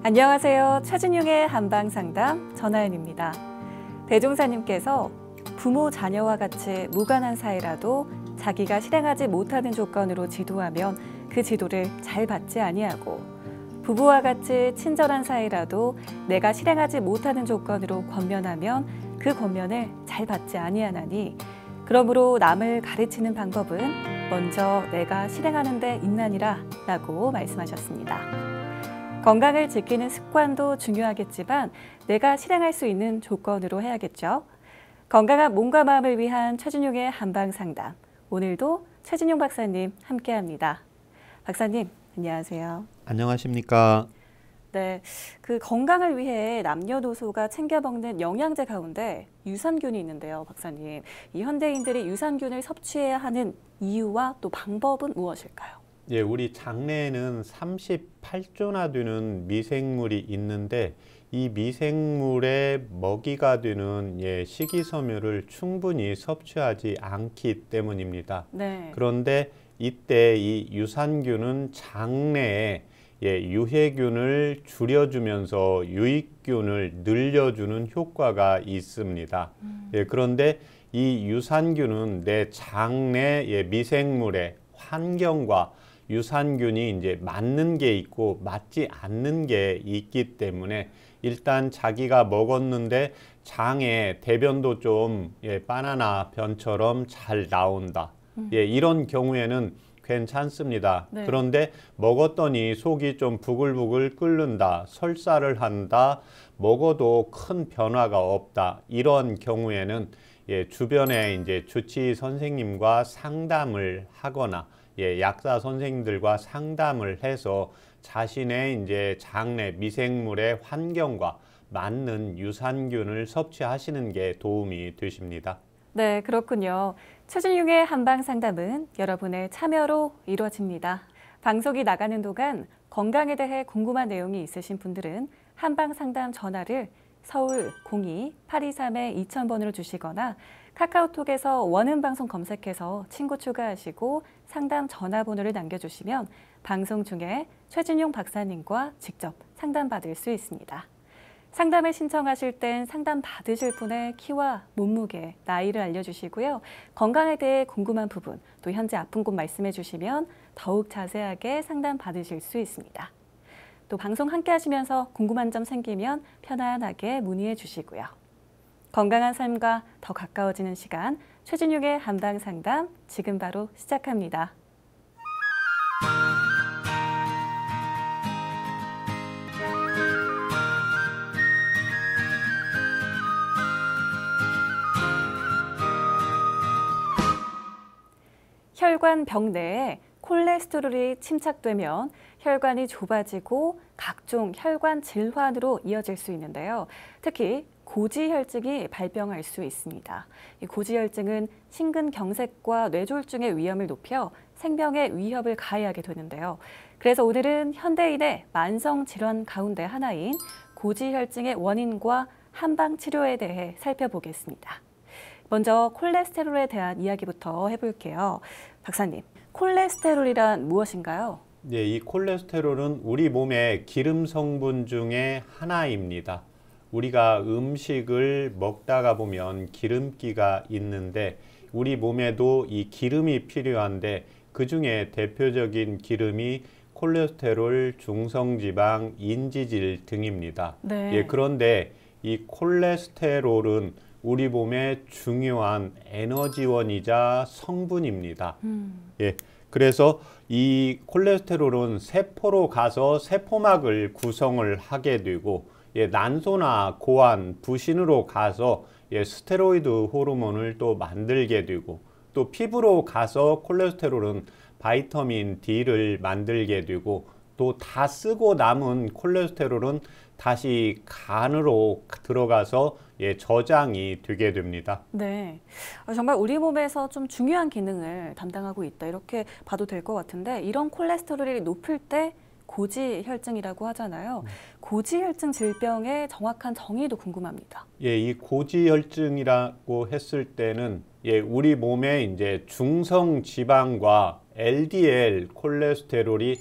안녕하세요. 최진용의 한방상담 전하연입니다. 대종사님께서 부모 자녀와 같이 무관한 사이라도 자기가 실행하지 못하는 조건으로 지도하면 그 지도를 잘 받지 아니하고 부부와 같이 친절한 사이라도 내가 실행하지 못하는 조건으로 권면하면 그 권면을 잘 받지 아니하나니 그러므로 남을 가르치는 방법은 먼저 내가 실행하는 데 있나니라 라고 말씀하셨습니다. 건강을 지키는 습관도 중요하겠지만 내가 실행할 수 있는 조건으로 해야겠죠. 건강한 몸과 마음을 위한 최진용의 한방상담. 오늘도 최진용 박사님 함께합니다. 박사님, 안녕하세요. 안녕하십니까. 네, 건강을 위해 남녀노소가 챙겨 먹는 영양제 가운데 유산균이 있는데요, 박사님. 이 현대인들이 유산균을 섭취해야 하는 이유와 또 방법은 무엇일까요? 예, 우리 장내에는 38조나 되는 미생물이 있는데 이 미생물의 먹이가 되는 식이섬유를 충분히 섭취하지 않기 때문입니다. 네. 그런데 이때 이 유산균은 장내에 유해균을 줄여주면서 유익균을 늘려주는 효과가 있습니다. 그런데 이 유산균은 내 장내 미생물의 환경과 유산균이 이제 맞는 게 있고 맞지 않는 게 있기 때문에 일단 자기가 먹었는데 장에 대변도 좀 바나나 변처럼 잘 나온다. 이런 경우에는 괜찮습니다. 네. 그런데 먹었더니 속이 좀 부글부글 끓는다, 설사를 한다, 먹어도 큰 변화가 없다. 이런 경우에는 주변에 이제 주치 선생님과 상담을 하거나 약사 선생님들과 상담을 해서 자신의 이제 장내 미생물의 환경과 맞는 유산균을 섭취하시는 게 도움이 되십니다. 네, 그렇군요. 최진용의 한방상담은 여러분의 참여로 이루어집니다. 방송이 나가는 동안 건강에 대해 궁금한 내용이 있으신 분들은 한방상담 전화를 서울 02-823-2000번으로 주시거나 카카오톡에서 원음방송 검색해서 친구 추가하시고 상담 전화번호를 남겨주시면 방송 중에 최진용 박사님과 직접 상담받을 수 있습니다. 상담을 신청하실 땐 상담 받으실 분의 키와 몸무게, 나이를 알려주시고요. 건강에 대해 궁금한 부분, 또 현재 아픈 곳 말씀해 주시면 더욱 자세하게 상담 받으실 수 있습니다. 또 방송 함께 하시면서 궁금한 점 생기면 편안하게 문의해 주시고요. 건강한 삶과 더 가까워지는 시간, 최진용의 한방상담 지금 바로 시작합니다. 혈관벽 내에 콜레스테롤이 침착되면 혈관이 좁아지고 각종 혈관 질환으로 이어질 수 있는데요. 특히 고지혈증이 발병할 수 있습니다. 이 고지혈증은 심근경색과 뇌졸중의 위험을 높여 생명에 위협을 가해하게 되는데요. 그래서 오늘은 현대인의 만성질환 가운데 하나인 고지혈증의 원인과 한방치료에 대해 살펴보겠습니다. 먼저 콜레스테롤에 대한 이야기부터 해볼게요. 박사님, 콜레스테롤이란 무엇인가요? 네, 이 콜레스테롤은 우리 몸의 기름 성분 중에 하나입니다. 우리가 음식을 먹다가 보면 기름기가 있는데 우리 몸에도 이 기름이 필요한데 그 중에 대표적인 기름이 콜레스테롤, 중성지방, 인지질 등입니다. 네. 그런데 이 콜레스테롤은 우리 몸의 중요한 에너지원이자 성분입니다. 그래서 이 콜레스테롤은 세포로 가서 세포막을 구성을 하게 되고 난소나 고환, 부신으로 가서 스테로이드 호르몬을 또 만들게 되고 또 피부로 가서 콜레스테롤은 바이타민 D를 만들게 되고 또 다 쓰고 남은 콜레스테롤은 다시 간으로 들어가서 저장이 되게 됩니다. 네, 정말 우리 몸에서 좀 중요한 기능을 담당하고 있다 이렇게 봐도 될 것 같은데 이런 콜레스테롤이 높을 때 고지혈증이라고 하잖아요. 고지혈증 질병의 정확한 정의도 궁금합니다. 이 고지혈증이라고 했을 때는 우리 몸에 이제 중성 지방과 LDL 콜레스테롤이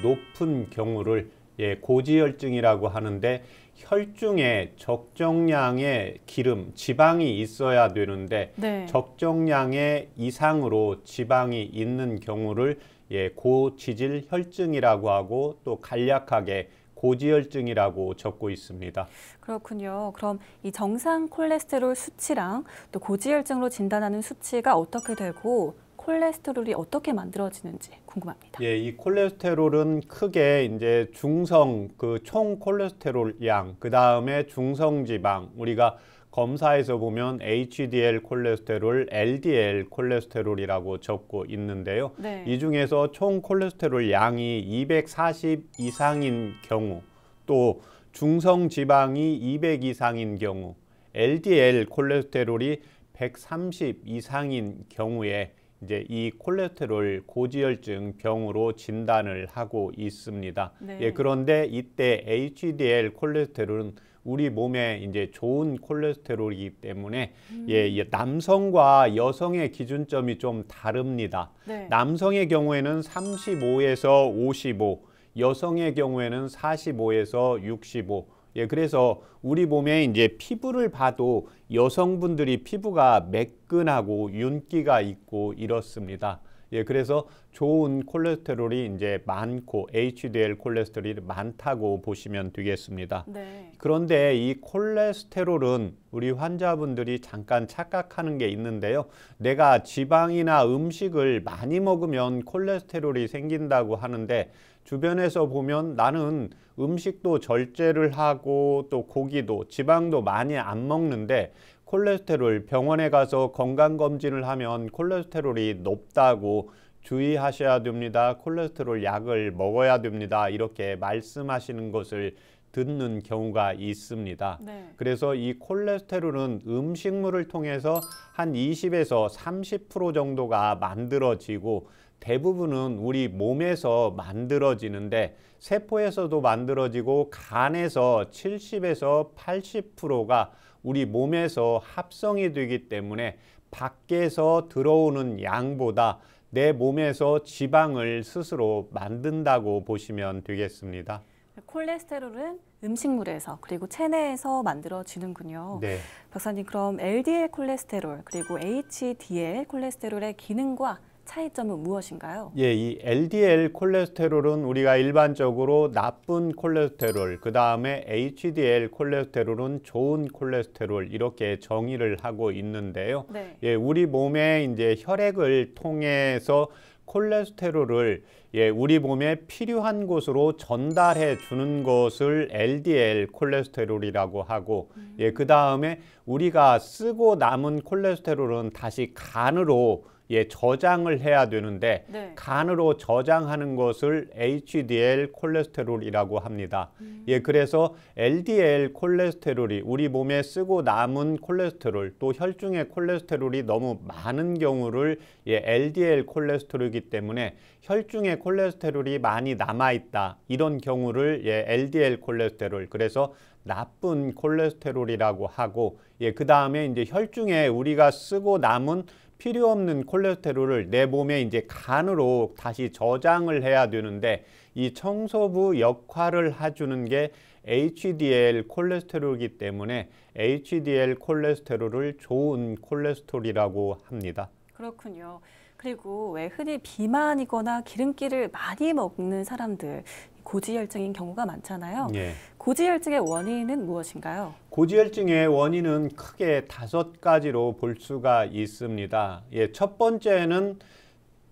높은 경우를 예, 고지혈증이라고 하는데 혈중에 적정량의 기름, 지방이 있어야 되는데 네. 적정량의 이상으로 지방이 있는 경우를 예, 고지질 혈증이라고 하고 또 간략하게 고지혈증이라고 적고 있습니다. 그렇군요. 그럼 이 정상 콜레스테롤 수치랑 또 고지혈증으로 진단하는 수치가 어떻게 되고 콜레스테롤이 어떻게 만들어지는지 궁금합니다. 예, 이 콜레스테롤은 크게 이제 중성 그 총 콜레스테롤 양, 그 다음에 중성 지방, 우리가 검사에서 보면 HDL 콜레스테롤, LDL 콜레스테롤이라고 적고 있는데요. 네. 이 중에서 총 콜레스테롤 양이 240 이상인 경우, 또 중성 지방이 200 이상인 경우, LDL 콜레스테롤이 130 이상인 경우에 이제 이 콜레스테롤 고지혈증 병으로 진단을 하고 있습니다. 네. 예, 그런데 이때 HDL 콜레스테롤은 우리 몸에 이제 좋은 콜레스테롤이기 때문에 예, 남성과 여성의 기준점이 좀 다릅니다. 네. 남성의 경우에는 35에서 55, 여성의 경우에는 45에서 65. 예, 그래서 우리 몸에 이제 피부를 봐도 여성분들이 피부가 매끈하고 윤기가 있고 이렇습니다. 예, 그래서 좋은 콜레스테롤이 이제 많고 HDL 콜레스테롤이 많다고 보시면 되겠습니다. 네. 그런데 이 콜레스테롤은 우리 환자분들이 잠깐 착각하는 게 있는데요. 내가 지방이나 음식을 많이 먹으면 콜레스테롤이 생긴다고 하는데 주변에서 보면 나는 음식도 절제를 하고 또 고기도 지방도 많이 안 먹는데 콜레스테롤 병원에 가서 건강검진을 하면 콜레스테롤이 높다고 주의하셔야 됩니다. 콜레스테롤 약을 먹어야 됩니다. 이렇게 말씀하시는 것을 듣는 경우가 있습니다. 네. 그래서 이 콜레스테롤은 음식물을 통해서 한 20에서 30% 정도가 만들어지고 대부분은 우리 몸에서 만들어지는데 세포에서도 만들어지고 간에서 70에서 80%가 우리 몸에서 합성이 되기 때문에 밖에서 들어오는 양보다 내 몸에서 지방을 스스로 만든다고 보시면 되겠습니다. 콜레스테롤은 음식물에서 그리고 체내에서 만들어지는군요. 네. 박사님, 그럼 LDL 콜레스테롤 그리고 HDL 콜레스테롤의 기능과 차이점은 무엇인가요? 예, 이 LDL 콜레스테롤은 우리가 일반적으로 나쁜 콜레스테롤, 그 다음에 HDL 콜레스테롤은 좋은 콜레스테롤 이렇게 정의를 하고 있는데요. 네. 예, 우리 몸에 이제 혈액을 통해서 콜레스테롤을 예, 우리 몸에 필요한 곳으로 전달해 주는 것을 LDL 콜레스테롤이라고 하고 예, 그 다음에 우리가 쓰고 남은 콜레스테롤은 다시 간으로 예, 저장을 해야 되는데 네. 간으로 저장하는 것을 HDL 콜레스테롤이라고 합니다. 예, 그래서 LDL 콜레스테롤이 우리 몸에 쓰고 남은 콜레스테롤 또 혈중의 콜레스테롤이 너무 많은 경우를 예, LDL 콜레스테롤이기 때문에 혈중의 콜레스테롤이 많이 남아 있다. 이런 경우를 예, LDL 콜레스테롤 그래서 나쁜 콜레스테롤이라고 하고 예, 그다음에 이제 혈중에 우리가 쓰고 남은 필요 없는 콜레스테롤을 내 몸에 이제 간으로 다시 저장을 해야 되는데 이 청소부 역할을 해주는 게 HDL 콜레스테롤이기 때문에 HDL 콜레스테롤을 좋은 콜레스테롤이라고 합니다. 그렇군요. 그리고 왜 흔히 비만이거나 기름기를 많이 먹는 사람들, 고지혈증인 경우가 많잖아요. 예. 고지혈증의 원인은 무엇인가요? 고지혈증의 원인은 크게 5가지로 볼 수가 있습니다. 예, 첫 번째는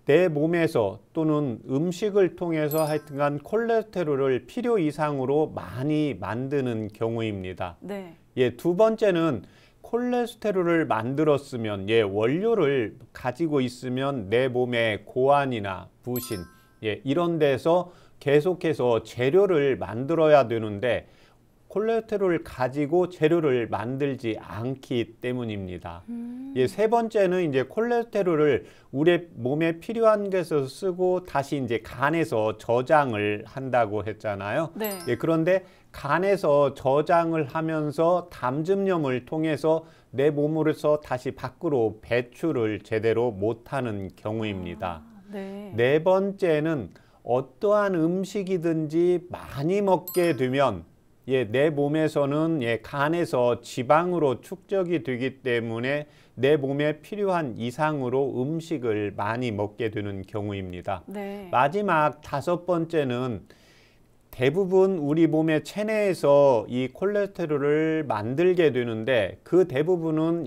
내 몸에서 또는 음식을 통해서 하여튼간 콜레스테롤을 필요 이상으로 많이 만드는 경우입니다. 네. 예, 두 번째는 콜레스테롤을 만들었으면 예, 원료를 가지고 있으면 내 몸의 고환이나 부신 예, 이런 데서 계속해서 재료를 만들어야 되는데 콜레스테롤을 가지고 재료를 만들지 않기 때문입니다. 예, 세 번째는 이제 콜레스테롤을 우리 몸에 필요한 것에서 쓰고 다시 이제 간에서 저장을 한다고 했잖아요. 네. 예, 그런데 간에서 저장을 하면서 담즙염을 통해서 내 몸으로서 다시 밖으로 배출을 제대로 못하는 경우입니다. 네. 네 번째는 어떠한 음식이든지 많이 먹게 되면 내 몸에서는 간에서 지방으로 축적이 되기 때문에 내 몸에 필요한 이상으로 음식을 많이 먹게 되는 경우입니다. 네. 마지막 5번째는 대부분 우리 몸의 체내에서 이 콜레스테롤을 만들게 되는데 그 대부분은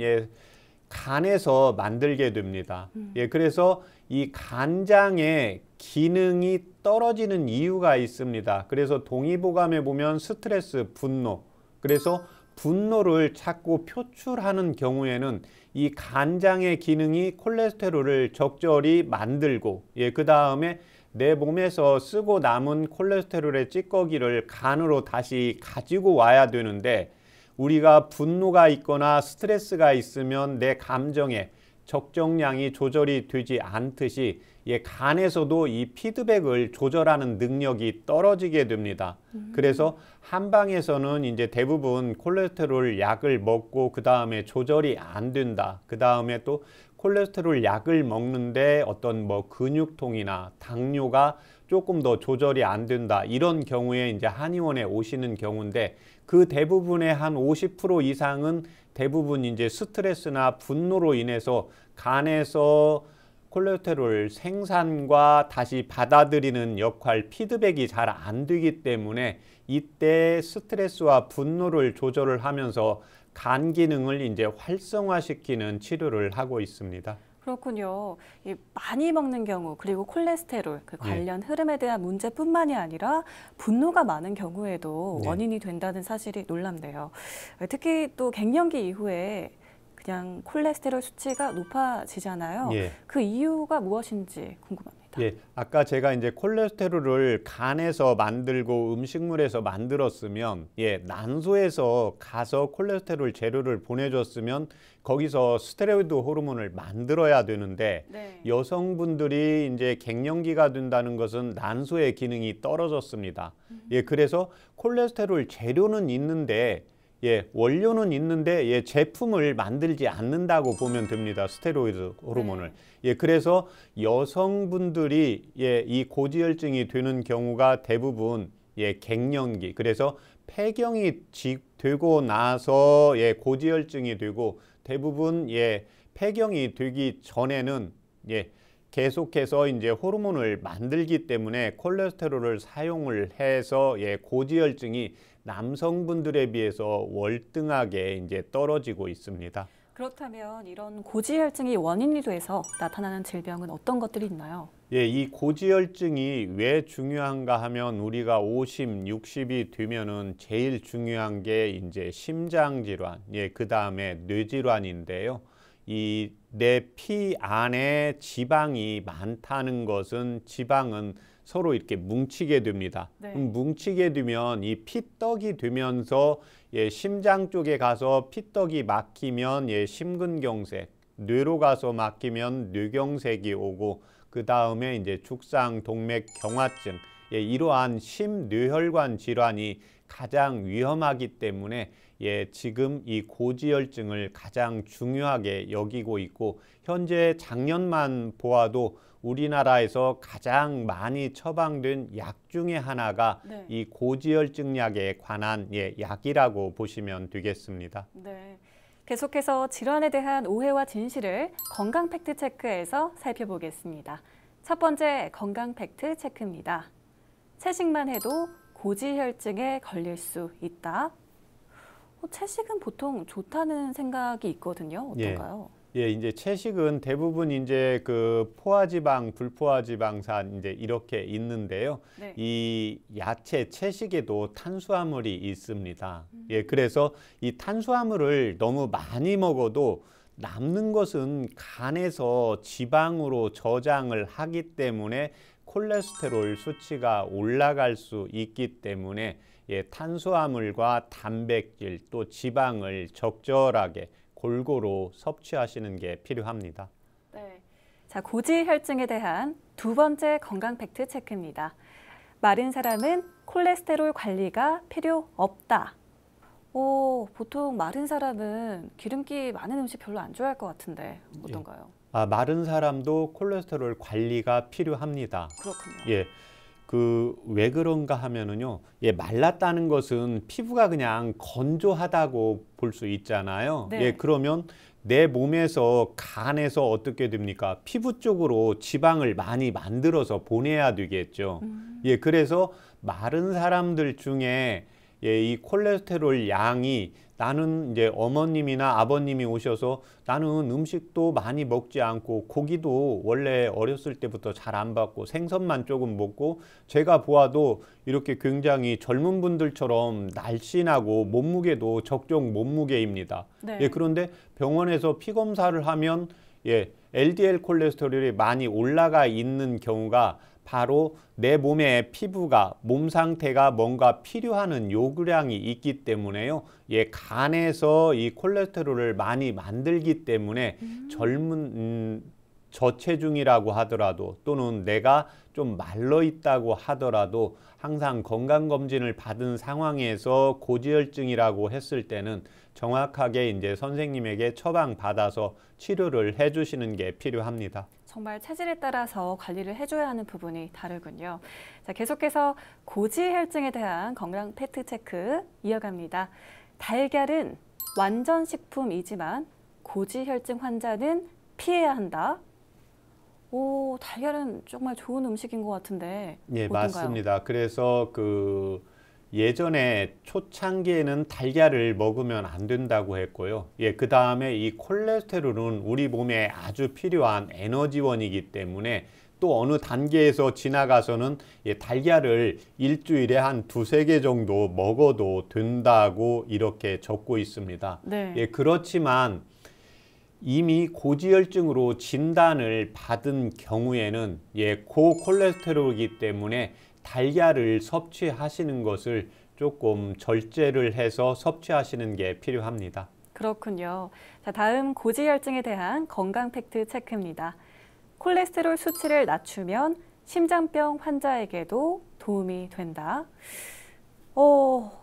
간에서 만들게 됩니다. 그래서 이 간장의 기능이 떨어지는 이유가 있습니다. 그래서 동의보감에 보면 스트레스, 분노, 그래서 분노를 자꾸 표출하는 경우에는 이 간장의 기능이 콜레스테롤을 적절히 만들고 그 다음에 내 몸에서 쓰고 남은 콜레스테롤의 찌꺼기를 간으로 다시 가지고 와야 되는데 우리가 분노가 있거나 스트레스가 있으면 내 감정에 적정량이 조절이 되지 않듯이 간에서도 이 피드백을 조절하는 능력이 떨어지게 됩니다. 그래서 한방에서는 이제 대부분 콜레스테롤 약을 먹고 그 다음에 조절이 안 된다. 그 다음에 또 콜레스테롤 약을 먹는데 어떤 뭐 근육통이나 당뇨가 조금 더 조절이 안 된다. 이런 경우에 이제 한의원에 오시는 경우인데 그 대부분의 한 50% 이상은 대부분 이제 스트레스나 분노로 인해서 간에서 콜레스테롤 생산과 다시 받아들이는 역할, 피드백이 잘 안 되기 때문에 이때 스트레스와 분노를 조절을 하면서 간 기능을 이제 활성화시키는 치료를 하고 있습니다. 그렇군요. 많이 먹는 경우 그리고 콜레스테롤 그 관련 흐름에 대한 문제뿐만이 아니라 분노가 많은 경우에도 원인이 된다는 사실이 놀랍네요. 특히 또 갱년기 이후에 그냥 콜레스테롤 수치가 높아지잖아요. 그 이유가 무엇인지 궁금합니다. 아까 제가 이제 콜레스테롤을 간에서 만들고 음식물에서 만들었으면 난소에서 가서 콜레스테롤 재료를 보내줬으면 거기서 스테로이드 호르몬을 만들어야 되는데 여성분들이 이제 갱년기가 된다는 것은 난소의 기능이 떨어졌습니다. 그래서 콜레스테롤 재료는 있는데 원료는 있는데 제품을 만들지 않는다고 보면 됩니다. 스테로이드 호르몬을. 그래서 여성분들이 이 고지혈증이 되는 경우가 대부분 갱년기. 그래서 폐경이 되고 나서 고지혈증이 되고 대부분 폐경이 되기 전에는 계속해서 이제 호르몬을 만들기 때문에 콜레스테롤을 사용을 해서 고지혈증이 남성분들에 비해서 월등하게 이제 떨어지고 있습니다. 그렇다면 이런 고지혈증이 원인이 돼서 나타나는 질병은 어떤 것들이 있나요? 이 고지혈증이 왜 중요한가 하면 우리가 50, 60이 되면은 제일 중요한 게 이제 심장 질환, 그 다음에 뇌질환인데요. 이 내 피 안에 지방이 많다는 것은 지방은 서로 이렇게 뭉치게 됩니다. 뭉치게 되면 이 피떡이 되면서 심장 쪽에 가서 피떡이 막히면 심근경색, 뇌로 가서 막히면 뇌경색이 오고 그 다음에 이제 죽상, 동맥, 경화증 이러한 심뇌혈관 질환이 가장 위험하기 때문에 지금 이 고지혈증을 가장 중요하게 여기고 있고 현재 작년만 보아도 우리나라에서 가장 많이 처방된 약 중에 하나가 이 고지혈증 약에 관한 약이라고 보시면 되겠습니다. 계속해서 질환에 대한 오해와 진실을 건강 팩트 체크에서 살펴보겠습니다. 첫 번째 건강 팩트 체크입니다. 채식만 해도 고지혈증에 걸릴 수 있다. 채식은 보통 좋다는 생각이 있거든요. 어떤가요? 이제 채식은 대부분 이제 그 포화지방, 불포화지방산 이제 이렇게 있는데요. 이 야채 채식에도 탄수화물이 있습니다. 그래서 이 탄수화물을 너무 많이 먹어도 남는 것은 간에서 지방으로 저장을 하기 때문에 콜레스테롤 수치가 올라갈 수 있기 때문에 탄수화물과 단백질 또 지방을 적절하게 골고루 섭취하시는 게 필요합니다. 자, 고지혈증에 대한 두 번째 건강 팩트 체크입니다. 마른 사람은 콜레스테롤 관리가 필요 없다. 보통 마른 사람은 기름기 많은 음식 별로 안 좋아할 것 같은데 어떤가요? 마른 사람도 콜레스테롤 관리가 필요합니다. 그렇군요. 왜 그런가 하면은요, 말랐다는 것은 피부가 그냥 건조하다고 볼 수 있잖아요. 네. 그러면 내 몸에서 간에서 어떻게 됩니까? 피부 쪽으로 지방을 많이 만들어서 보내야 되겠죠. 그래서 마른 사람들 중에 이 콜레스테롤 양이, 나는 이제 어머님이나 아버님이 오셔서 나는 음식도 많이 먹지 않고 고기도 원래 어렸을 때부터 잘 안 받고 생선만 조금 먹고, 제가 보아도 이렇게 굉장히 젊은 분들처럼 날씬하고 몸무게도 적정 몸무게입니다. 네. 그런데 병원에서 피 검사를 하면 LDL 콜레스테롤이 많이 올라가 있는 경우가 바로 내 몸의 피부가, 몸 상태가 뭔가 필요하는 요구량이 있기 때문에요. 간에서 이 콜레스테롤을 많이 만들기 때문에 저체중이라고 하더라도, 또는 내가 좀 말라 있다고 하더라도 항상 건강검진을 받은 상황에서 고지혈증이라고 했을 때는 정확하게 이제 선생님에게 처방받아서 치료를 해주시는 게 필요합니다. 정말 체질에 따라서 관리를 해줘야 하는 부분이 다르군요. 자, 계속해서 고지혈증에 대한 건강 팩트체크 이어갑니다. 달걀은 완전 식품이지만 고지혈증 환자는 피해야 한다. 오, 달걀은 정말 좋은 음식인 것 같은데 어떤가요? 맞습니다. 그래서 예전에 초창기에는 달걀을 먹으면 안 된다고 했고요. 그 다음에 이 콜레스테롤은 우리 몸에 아주 필요한 에너지원이기 때문에 또 어느 단계에서 지나가서는 달걀을 일주일에 한 2~3개 정도 먹어도 된다고 이렇게 적고 있습니다. 네. 그렇지만 이미 고지혈증으로 진단을 받은 경우에는 고콜레스테롤이기 때문에 달걀을 섭취하시는 것을 조금 절제를 해서 섭취하시는 게 필요합니다. 그렇군요. 자, 다음 고지혈증에 대한 건강 팩트 체크입니다. 콜레스테롤 수치를 낮추면 심장병 환자에게도 도움이 된다.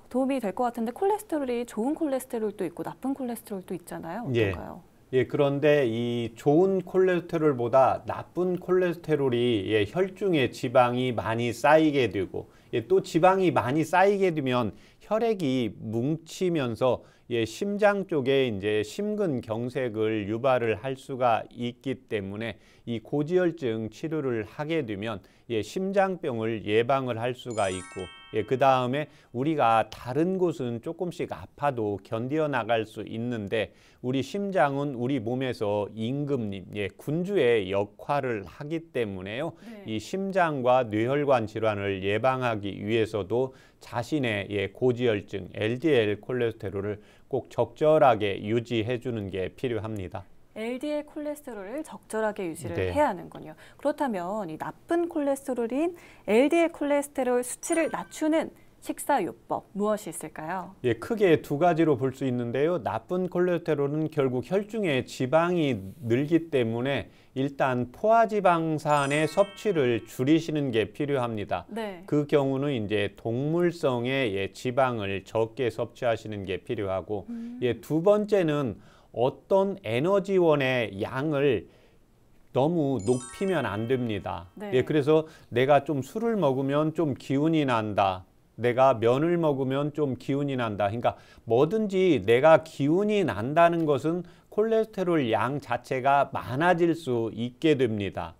도움이 될 것 같은데 콜레스테롤이 좋은 콜레스테롤도 있고 나쁜 콜레스테롤도 있잖아요. 어떤가요? 그런데 이 좋은 콜레스테롤보다 나쁜 콜레스테롤이 혈중에 지방이 많이 쌓이게 되고, 또 지방이 많이 쌓이게 되면 혈액이 뭉치면서 심장 쪽에 이제 심근경색을 유발을 할 수가 있기 때문에 이 고지혈증 치료를 하게 되면 심장병을 예방을 할 수가 있고, 그 다음에 우리가 다른 곳은 조금씩 아파도 견뎌 나갈 수 있는데 우리 심장은 우리 몸에서 임금님, 군주의 역할을 하기 때문에요. 네. 이 심장과 뇌혈관 질환을 예방하기 위해서도 자신의 고지혈증, LDL 콜레스테롤을 꼭 적절하게 유지해 주는 게 필요합니다. LDL 콜레스테롤을 적절하게 유지를 네. 해야 하는군요. 그렇다면 이 나쁜 콜레스테롤인 LDL 콜레스테롤 수치를 낮추는 식사요법 무엇이 있을까요? 크게 2가지로 볼 수 있는데요. 나쁜 콜레스테롤은 결국 혈중에 지방이 늘기 때문에 일단 포화지방산의 섭취를 줄이시는 게 필요합니다. 네. 그 경우는 이제 동물성의 지방을 적게 섭취하시는 게 필요하고, 2번째는 어떤 에너지원의 양을 너무 높이면 안 됩니다. 네. 그래서 내가 좀 술을 먹으면 좀 기운이 난다. 내가 면을 먹으면 좀 기운이 난다. 그러니까 뭐든지 내가 기운이 난다는 것은 콜레스테롤 양 자체가 많아질 수 있게 됩니다.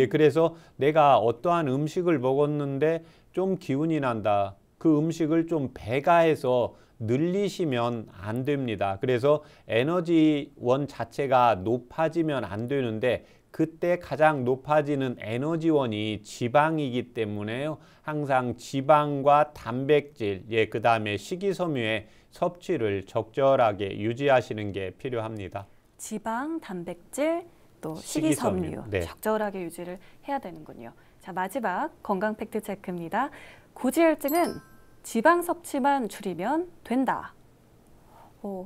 그래서 내가 어떠한 음식을 먹었는데 좀 기운이 난다. 그 음식을 좀 배가해서 늘리시면 안 됩니다. 그래서 에너지원 자체가 높아지면 안 되는데 그때 가장 높아지는 에너지원이 지방이기 때문에요. 항상 지방과 단백질, 그 다음에 식이섬유의 섭취를 적절하게 유지하시는 게 필요합니다. 지방, 단백질, 또 식이섬유. 식이섬유 네. 적절하게 유지를 해야 되는군요. 자, 마지막 건강 팩트 체크입니다. 고지혈증은 지방 섭취만 줄이면 된다.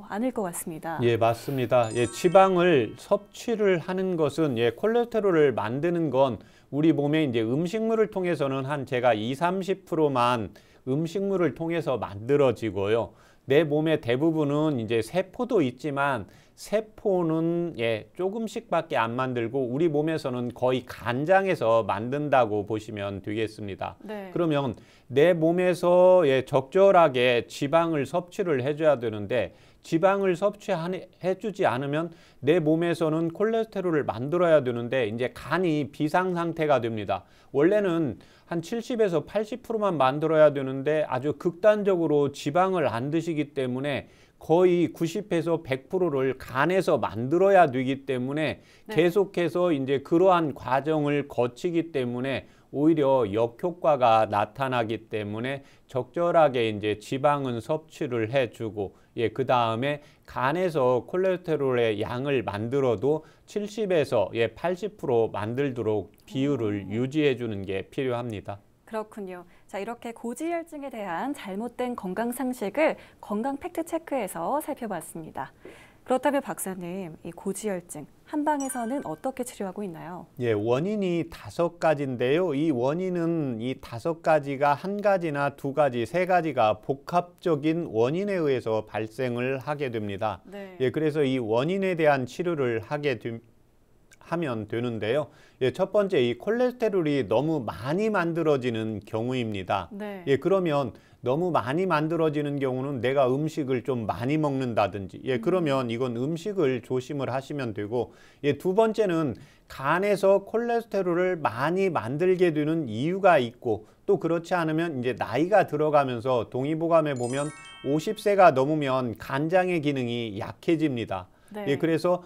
아닐 것 같습니다. 맞습니다. 지방을 섭취를 하는 것은 콜레스테롤을 만드는 건 우리 몸에 이제 음식물을 통해서는 한 제가 20~30%만 음식물을 통해서 만들어지고요. 내 몸의 대부분은 이제 세포도 있지만 세포는 조금씩밖에 안 만들고 우리 몸에서는 거의 간장에서 만든다고 보시면 되겠습니다. 네. 그러면 내 몸에서 적절하게 지방을 섭취를 해줘야 되는데 지방을 섭취해주지 않으면 내 몸에서는 콜레스테롤을 만들어야 되는데 이제 간이 비상 상태가 됩니다. 원래는 한 70에서 80%만 만들어야 되는데 아주 극단적으로 지방을 안 드시기 때문에 거의 90에서 100%를 간에서 만들어야 되기 때문에 네. 계속해서 이제 그러한 과정을 거치기 때문에 오히려 역효과가 나타나기 때문에 적절하게 이제 지방은 섭취를 해주고 그 다음에 간에서 콜레스테롤의 양을 만들어도 70에서 80% 만들도록 비율을 유지해 주는 게 필요합니다. 그렇군요. 자, 이렇게 고지혈증에 대한 잘못된 건강 상식을 건강 팩트 체크에서 살펴봤습니다. 그렇다면 박사님, 이 고지혈증 한방에서는 어떻게 치료하고 있나요? 원인이 5가지인데요. 이 원인은 이 5가지가 한 가지나 두 가지, 세 가지가 복합적인 원인에 의해서 발생을 하게 됩니다. 네. 그래서 이 원인에 대한 치료를 하면 되는데요. 첫 번째, 이 콜레스테롤이 너무 많이 만들어지는 경우입니다. 네. 그러면 너무 많이 만들어지는 경우는 내가 음식을 좀 많이 먹는다든지 그러면 이건 음식을 조심을 하시면 되고 두 번째는 간에서 콜레스테롤을 많이 만들게 되는 이유가 있고 또 그렇지 않으면 이제 나이가 들어가면서 동의보감에 보면 50세가 넘으면 간장의 기능이 약해집니다. 네. 그래서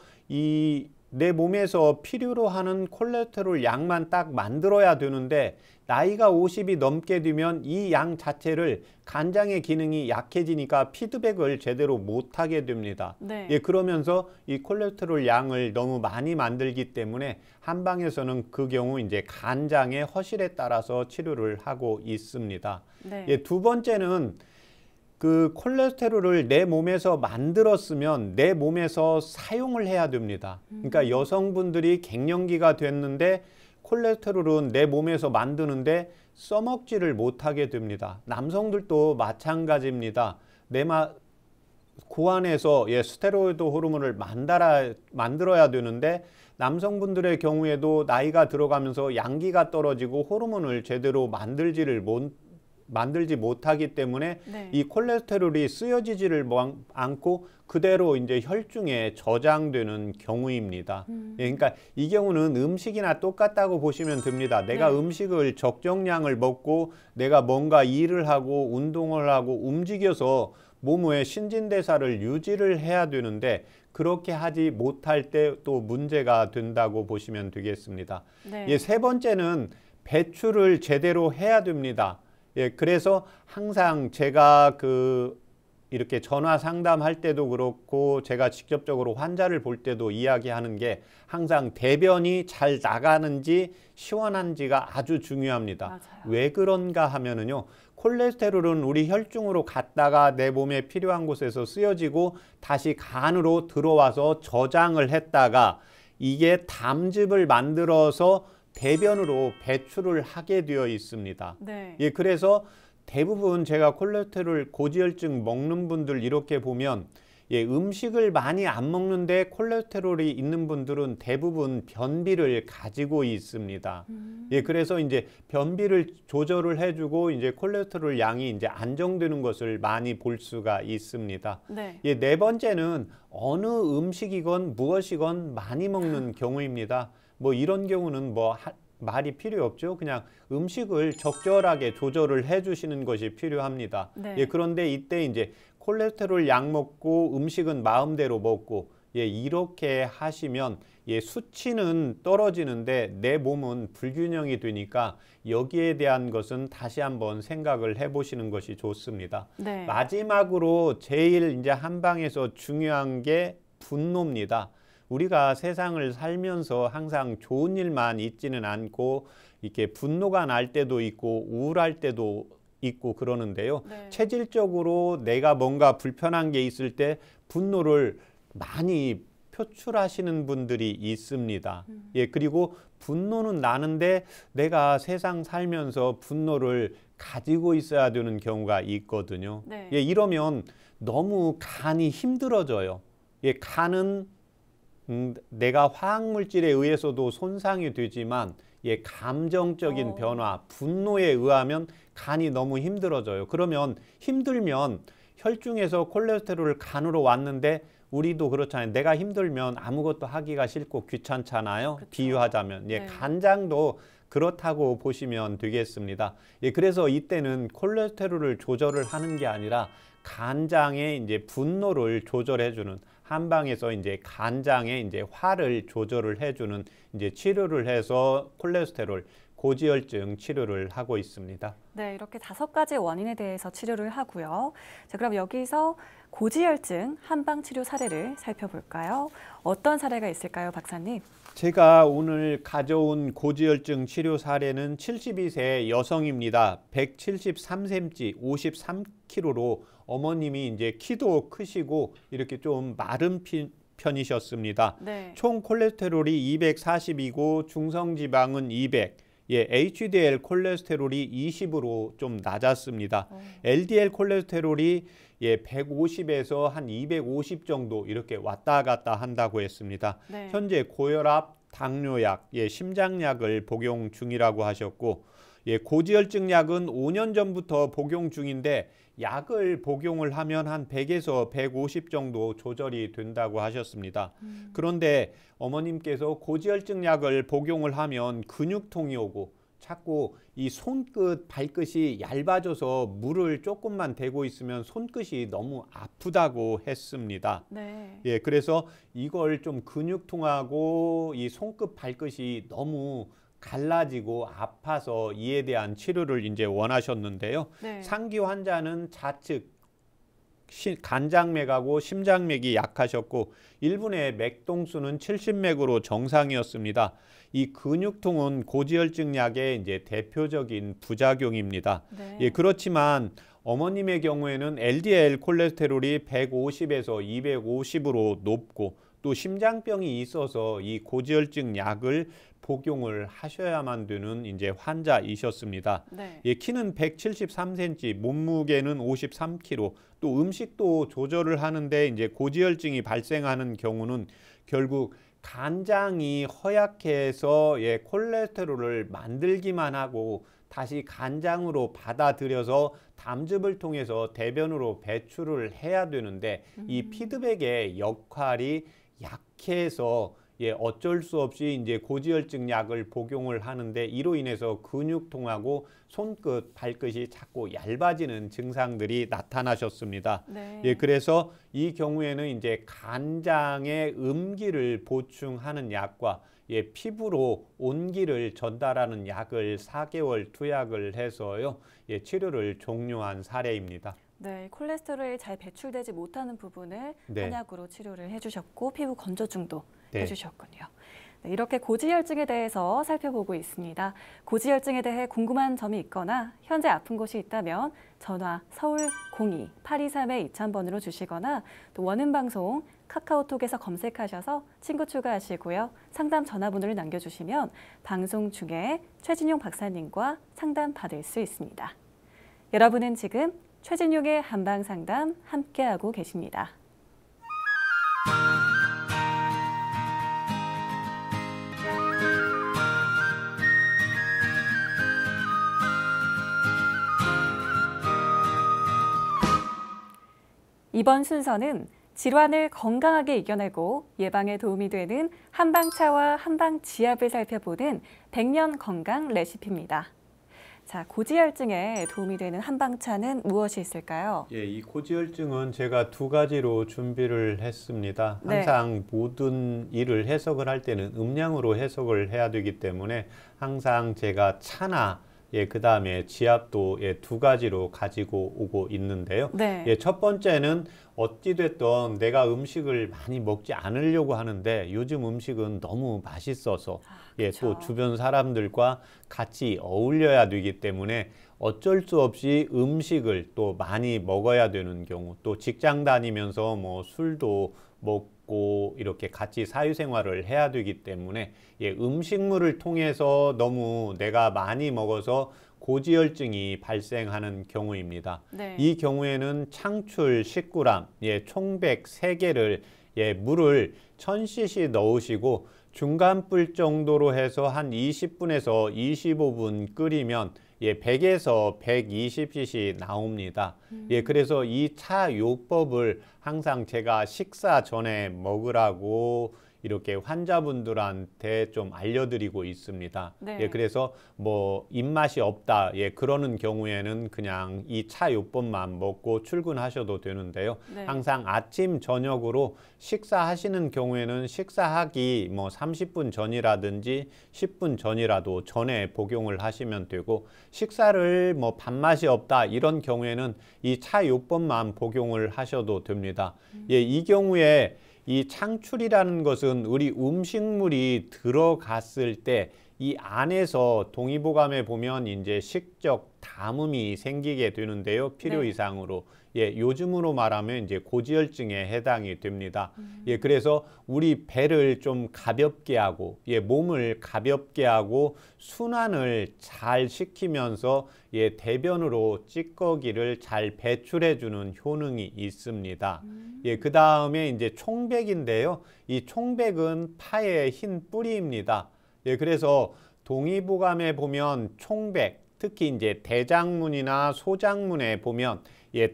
내 몸에서 필요로 하는 콜레스테롤 양만 딱 만들어야 되는데 나이가 50이 넘게 되면 이 양 자체를 간장의 기능이 약해지니까 피드백을 제대로 못하게 됩니다. 네. 그러면서 이 콜레스테롤 양을 너무 많이 만들기 때문에 한방에서는 그 경우 이제 간장의 허실에 따라서 치료를 하고 있습니다. 네. 두 번째는 그 콜레스테롤을 내 몸에서 만들었으면 내 몸에서 사용을 해야 됩니다. 그러니까 여성분들이 갱년기가 됐는데 콜레스테롤은 내 몸에서 만드는데 써먹지를 못하게 됩니다. 남성들도 마찬가지입니다. 고안에서 스테로이드 호르몬을 만들어야 되는데 남성분들의 경우에도 나이가 들어가면서 양기가 떨어지고 호르몬을 제대로 만들지 못하기 때문에 네. 이 콜레스테롤이 쓰여지지를 않고 그대로 이제 혈중에 저장되는 경우입니다. 그러니까 이 경우는 음식이나 똑같다고 보시면 됩니다. 내가 네. 음식을 적정량을 먹고 내가 뭔가 일을 하고 운동을 하고 움직여서 몸의 신진대사를 유지를 해야 되는데 그렇게 하지 못할 때 또 문제가 된다고 보시면 되겠습니다. 네. 세 번째는 배출을 제대로 해야 됩니다. 그래서 항상 제가 이렇게 전화 상담할 때도 그렇고 제가 직접적으로 환자를 볼 때도 이야기하는 게 항상 대변이 잘 나가는지 시원한지가 아주 중요합니다. 맞아요. 왜 그런가 하면은요. 콜레스테롤은 우리 혈중으로 갔다가 내 몸에 필요한 곳에서 쓰여지고 다시 간으로 들어와서 저장을 했다가 이게 담즙을 만들어서 대변으로 배출을 하게 되어 있습니다. 네. 그래서 대부분 제가 콜레스테롤 고지혈증 먹는 분들 이렇게 보면 음식을 많이 안 먹는데 콜레스테롤이 있는 분들은 대부분 변비를 가지고 있습니다. 그래서 이제 변비를 조절을 해주고 이제 콜레스테롤 양이 이제 안정되는 것을 많이 볼 수가 있습니다. 네. 네 번째는 어느 음식이건 무엇이건 많이 먹는 경우입니다. 이런 경우는 말이 필요 없죠. 그냥 음식을 적절하게 조절을 해주시는 것이 필요합니다. 네. 그런데 이때 이제 콜레스테롤 약 먹고 음식은 마음대로 먹고 이렇게 하시면 수치는 떨어지는데 내 몸은 불균형이 되니까 여기에 대한 것은 다시 한번 생각을 해보시는 것이 좋습니다. 네. 마지막으로 제일 이제 한방에서 중요한 게 분노입니다. 우리가 세상을 살면서 항상 좋은 일만 있지는 않고 이렇게 분노가 날 때도 있고 우울할 때도 있고 그러는데요. 네. 체질적으로 내가 뭔가 불편한 게 있을 때 분노를 많이 표출하시는 분들이 있습니다. 그리고 분노는 나는데 내가 세상 살면서 분노를 가지고 있어야 되는 경우가 있거든요. 네. 이러면 너무 간이 힘들어져요. 간은 내가 화학물질에 의해서도 손상이 되지만 감정적인 변화, 분노에 의하면 간이 너무 힘들어져요. 그러면 힘들면 혈중에서 콜레스테롤을 간으로 왔는데 우리도 그렇잖아요. 내가 힘들면 아무것도 하기가 싫고 귀찮잖아요. 그쵸. 비유하자면. 네. 간장도 그렇다고 보시면 되겠습니다. 그래서 이때는 콜레스테롤을 조절을 하는 게 아니라 간장의 이제 분노를 조절해주는, 한방에서 이제 간장의 이제 화를 조절을 해주는 이제 치료를 해서 콜레스테롤 고지혈증 치료를 하고 있습니다. 네, 이렇게 5가지 원인에 대해서 치료를 하고요. 자, 그럼 여기서 고지혈증 한방 치료 사례를 살펴볼까요? 어떤 사례가 있을까요, 박사님? 제가 오늘 가져온 고지혈증 치료 사례는 72세 여성입니다. 173cm, 53kg로 어머님이 이제 키도 크시고 이렇게 좀 마른 편이셨습니다. 네. 총 콜레스테롤이 240이고 중성 지방은 200. HDL 콜레스테롤이 20으로 좀 낮았습니다. LDL 콜레스테롤이 150에서 한 250 정도 이렇게 왔다 갔다 한다고 했습니다. 네. 현재 고혈압, 당뇨약, 심장약을 복용 중이라고 하셨고, 고지혈증 약은 5년 전부터 복용 중인데 약을 복용을 하면 한 100에서 150 정도 조절이 된다고 하셨습니다. 그런데 어머님께서 고지혈증 약을 복용을 하면 근육통이 오고 자꾸 이 손끝, 발끝이 얇아져서 물을 조금만 대고 있으면 손끝이 너무 아프다고 했습니다. 네. 그래서 이걸 좀 근육통하고 이 손끝, 발끝이 너무 갈라지고 아파서 이에 대한 치료를 이제 원하셨는데요. 네. 상기 환자는 좌측 간장맥하고 심장맥이 약하셨고 1분의 맥동수는 70맥으로 정상이었습니다. 이 근육통은 고지혈증 약의 이제 대표적인 부작용입니다. 네. 그렇지만 어머님의 경우에는 LDL 콜레스테롤이 150에서 250으로 높고 또 심장병이 있어서 이 고지혈증 약을 복용을 하셔야만 되는 이제 환자이셨습니다. 네. 키는 173cm, 몸무게는 53kg. 또 음식도 조절을 하는데 이제 고지혈증이 발생하는 경우는 결국 간장이 허약해서 콜레스테롤을 만들기만 하고 다시 간장으로 받아들여서 담즙을 통해서 대변으로 배출을 해야 되는데 이 피드백의 역할이 약해서 어쩔 수 없이 이제 고지혈증 약을 복용을 하는데 이로 인해서 근육통하고 손끝, 발끝이 자꾸 얇아지는 증상들이 나타나셨습니다. 네. 그래서 이 경우에는 이제 간장의 음기를 보충하는 약과 피부로 온기를 전달하는 약을 4개월 투약을 해서요. 치료를 종료한 사례입니다. 네, 콜레스테롤이 잘 배출되지 못하는 부분을 네. 한약으로 치료를 해주셨고 피부 건조증도 네. 해주셨군요. 네, 이렇게 고지혈증에 대해서 살펴보고 있습니다. 고지혈증에 대해 궁금한 점이 있거나 현재 아픈 곳이 있다면 전화 서울 02-823-2000번으로 주시거나 또 원음방송 카카오톡에서 검색하셔서 친구 추가하시고요. 상담 전화번호를 남겨주시면 방송 중에 최진용 박사님과 상담 받을 수 있습니다. 여러분은 지금 최진용의 한방상담 함께하고 계십니다. 이번 순서는 질환을 건강하게 이겨내고 예방에 도움이 되는 한방차와 한방지압을 살펴보는 백년 건강 레시피입니다. 자, 고지혈증에 도움이 되는 한방차는 무엇이 있을까요? 이 고지혈증은 제가 2가지로 준비를 했습니다. 네. 항상 모든 일을 해석을 할 때는 음량으로 해석을 해야 되기 때문에 항상 제가 차나 그 다음에 지압도 2가지로 가지고 오고 있는데요. 네. 첫 번째는 어찌됐든 내가 음식을 많이 먹지 않으려고 하는데 요즘 음식은 너무 맛있어서 그쵸. 또 주변 사람들과 같이 어울려야 되기 때문에 어쩔 수 없이 음식을 또 많이 먹어야 되는 경우, 또 직장 다니면서 뭐 술도 먹고 이렇게 같이 사회생활을 해야 되기 때문에 음식물을 통해서 너무 내가 많이 먹어서 고지혈증이 발생하는 경우입니다. 네. 이 경우에는 창출 10g, 총백 3개를 물을 1000cc 넣으시고 중간 불 정도로 해서 한 20분에서 25분 끓이면 100에서 120cc 나옵니다. 그래서 이 차 요법을 항상 제가 식사 전에 먹으라고 이렇게 환자분들한테 좀 알려드리고 있습니다. 네. 그래서 뭐 입맛이 없다 그러는 경우에는 그냥 이 차 요법만 먹고 출근하셔도 되는데요. 네. 항상 아침 저녁으로 식사하시는 경우에는 식사하기 뭐 30분 전이라든지 10분 전이라도 전에 복용을 하시면 되고, 식사를 뭐 밥맛이 없다 이런 경우에는 이 차 요법만 복용을 하셔도 됩니다. 이 경우에 이 창출이라는 것은 우리 음식물이 들어갔을 때 이 안에서 동의보감에 보면 이제 식적 담음이 생기게 되는데요. 필요 네. 이상으로. 요즘으로 말하면 이제 고지혈증에 해당이 됩니다. 그래서 우리 배를 좀 가볍게 하고, 몸을 가볍게 하고 순환을 잘 시키면서 대변으로 찌꺼기를 잘 배출해 주는 효능이 있습니다. 그 다음에 이제 총백인데요. 이 총백은 파의 흰 뿌리입니다. 그래서 동의보감에 보면 총백, 특히 이제 대장문이나 소장문에 보면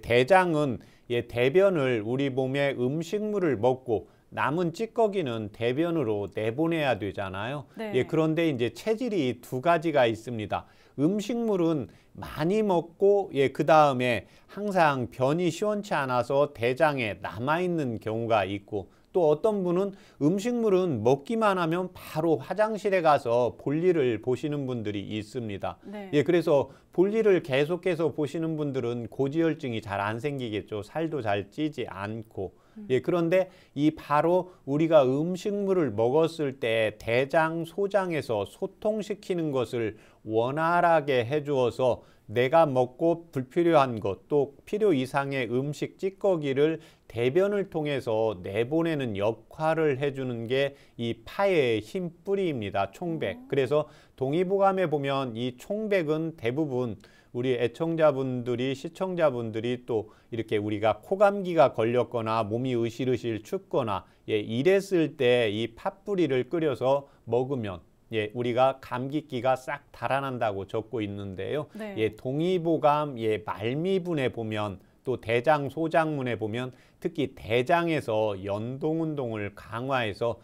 대장은 대변을 우리 몸에 음식물을 먹고 남은 찌꺼기는 대변으로 내보내야 되잖아요. 네. 그런데 이제 체질이 두 가지가 있습니다. 음식물은 많이 먹고 그 다음에 항상 변이 시원치 않아서 대장에 남아있는 경우가 있고, 또 어떤 분은 음식물은 먹기만 하면 바로 화장실에 가서 볼일을 보시는 분들이 있습니다. 네. 그래서 볼일을 계속해서 보시는 분들은 고지혈증이 잘 안 생기겠죠. 살도 잘 찌지 않고. 그런데 이 바로 우리가 음식물을 먹었을 때 대장, 소장에서 소통시키는 것을 원활하게 해주어서 내가 먹고 불필요한 것, 또 필요 이상의 음식 찌꺼기를 대변을 통해서 내보내는 역할을 해주는 게 이 파의 흰 뿌리입니다. 총백. 그래서 동의보감에 보면 이 총백은 대부분 우리 애청자분들이, 시청자분들이 또 이렇게 우리가 코감기가 걸렸거나 몸이 으실으실 춥거나 이랬을 때 이 팥뿌리를 끓여서 먹으면 우리가 감기기가 싹 달아난다고 적고 있는데요. 네. 동의보감 말미분에 보면, 또 대장, 소장문에 보면 특히 대장에서 연동운동을 강화해서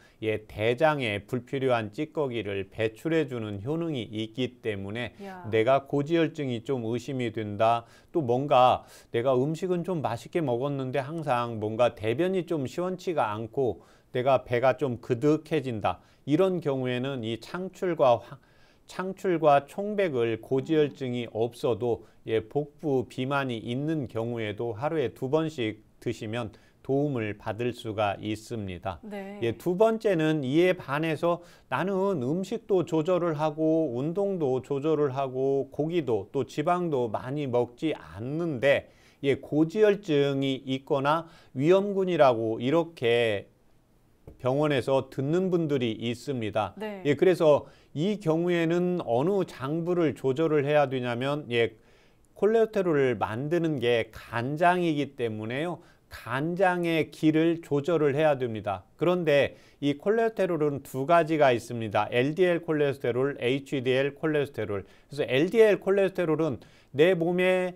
대장에 불필요한 찌꺼기를 배출해주는 효능이 있기 때문에 야. 내가 고지혈증이 좀 의심이 된다. 또 뭔가 내가 음식은 좀 맛있게 먹었는데 항상 뭔가 대변이 좀 시원치가 않고 내가 배가 좀 그득해진다. 이런 경우에는 이 창출과 총백을 고지혈증이 없어도 복부 비만이 있는 경우에도 하루에 2번씩 드시면 도움을 받을 수가 있습니다. 네. 두 번째는 이에 반해서 나는 음식도 조절을 하고 운동도 조절을 하고 고기도 또 지방도 많이 먹지 않는데 고지혈증이 있거나 위험군이라고 이렇게 병원에서 듣는 분들이 있습니다. 네. 그래서 이 경우에는 어느 장부를 조절을 해야 되냐면 콜레스테롤을 만드는 게 간장이기 때문에요. 간장의 기를 조절을 해야 됩니다. 그런데 이 콜레스테롤은 두 가지가 있습니다. LDL 콜레스테롤, HDL 콜레스테롤. 그래서 LDL 콜레스테롤은 내 몸에